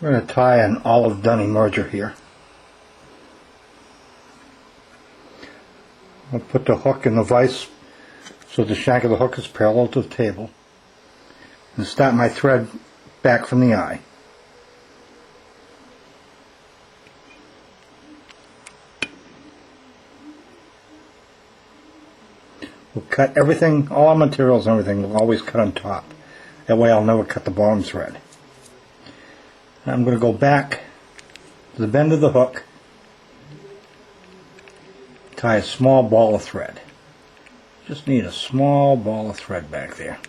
We're going to tie an olive dunny merger here. I'll put the hook in the vise so the shank of the hook is parallel to the table, and start my thread back from the eye. We'll cut everything, all our materials and everything, we'll always cut on top. That way I'll never cut the bottom thread. I'm going to go back to the bend of the hook, tie a small ball of thread. Just need a small ball of thread back there.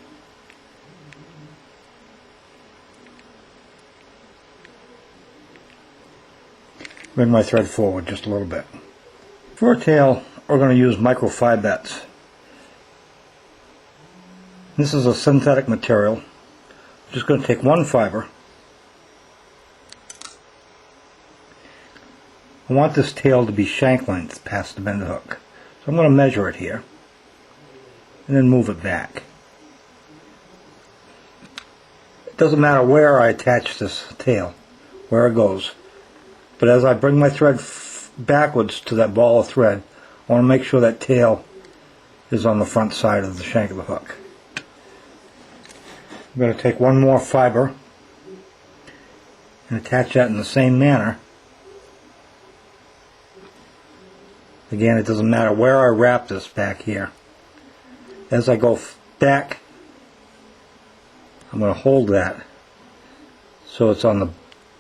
Bring my thread forward just a little bit. For a tail, we're going to use microfibettes. This is a synthetic material. I'm just going to take one fiber. I want this tail to be shank length past the bend of the hook. So I'm going to measure it here and then move it back. It doesn't matter where I attach this tail, where it goes. But as I bring my thread backwards to that ball of thread, I want to make sure that tail is on the front side of the shank of the hook. I'm going to take one more fiber and attach that in the same manner. Again, it doesn't matter where I wrap this back here. As I go back, I'm going to hold that so it's on the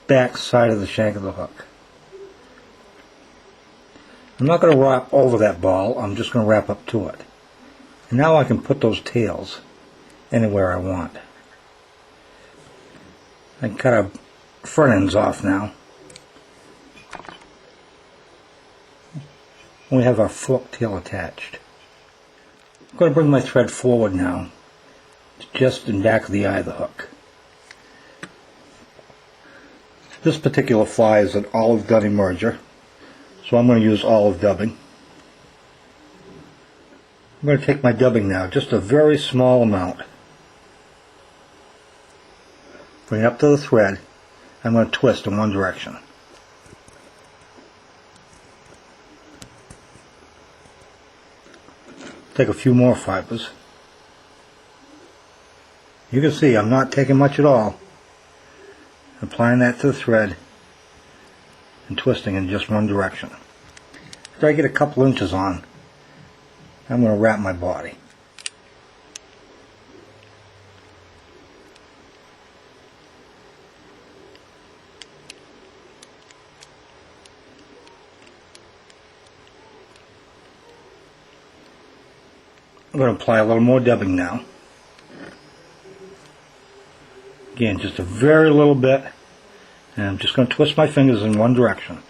back side of the shank of the hook. I'm not going to wrap over that ball, I'm just going to wrap up to it. And now I can put those tails anywhere I want. I can cut our front ends off now. We have our fork tail attached. I'm going to bring my thread forward now, just in back of the eye of the hook. This particular fly is an olive dunny merger, so I'm going to use olive dubbing. I'm going to take my dubbing now, just a very small amount. Bring it up to the thread. I'm going to twist in one direction. Take a few more fibers. You can see I'm not taking much at all. Applying that to the thread and twisting in just one direction. After I get a couple inches on, I'm going to wrap my body. I'm going to apply a little more dubbing now. Again, just a very little bit, and I'm just going to twist my fingers in one direction.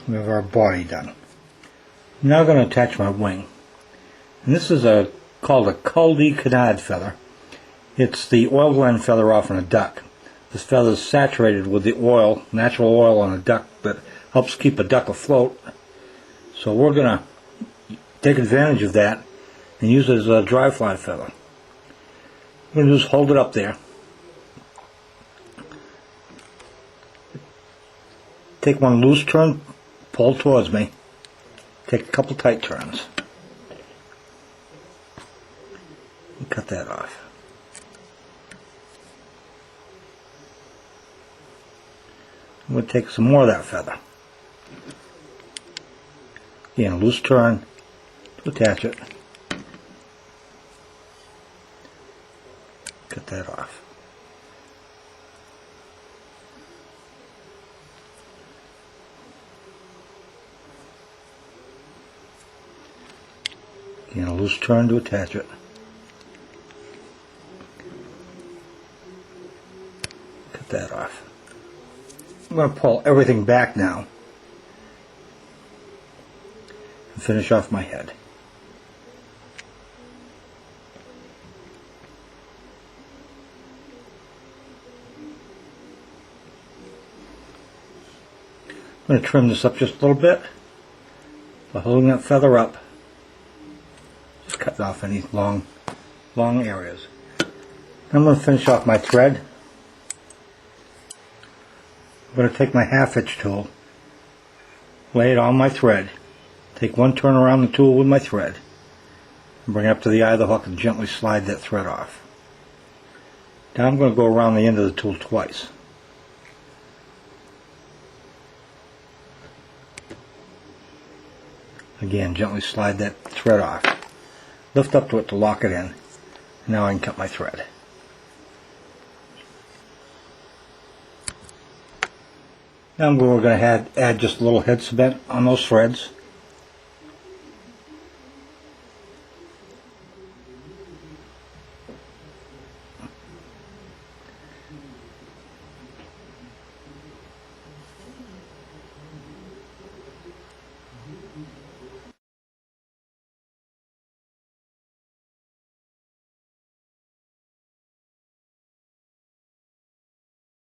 We have our body done. I'm now going to attach my wing. And this is called a cul-de-canard feather. It's the oil gland feather off in a duck. This feather is saturated with the oil, natural oil on a duck that helps keep a duck afloat. So we're going to take advantage of that and use it as a dry fly feather. We're going to just hold it up there. Take one loose turn, pull towards me, take a couple tight turns, and cut that off. I'm going to take some more of that feather. Again, a loose turn to attach it. Cut that off. Again, a loose turn to attach it. Cut that off. I'm going to pull everything back now and finish off my head. I'm going to trim this up just a little bit by holding that feather up. Just cut off any long areas. I'm going to finish off my thread. I'm going to take my half-hitch tool, lay it on my thread, take one turn around the tool with my thread, and bring it up to the eye of the hook and gently slide that thread off. Now I'm going to go around the end of the tool twice. Again, gently slide that thread off. Lift up to it to lock it in. And now I can cut my thread. Now we're going to add just a little head cement on those threads.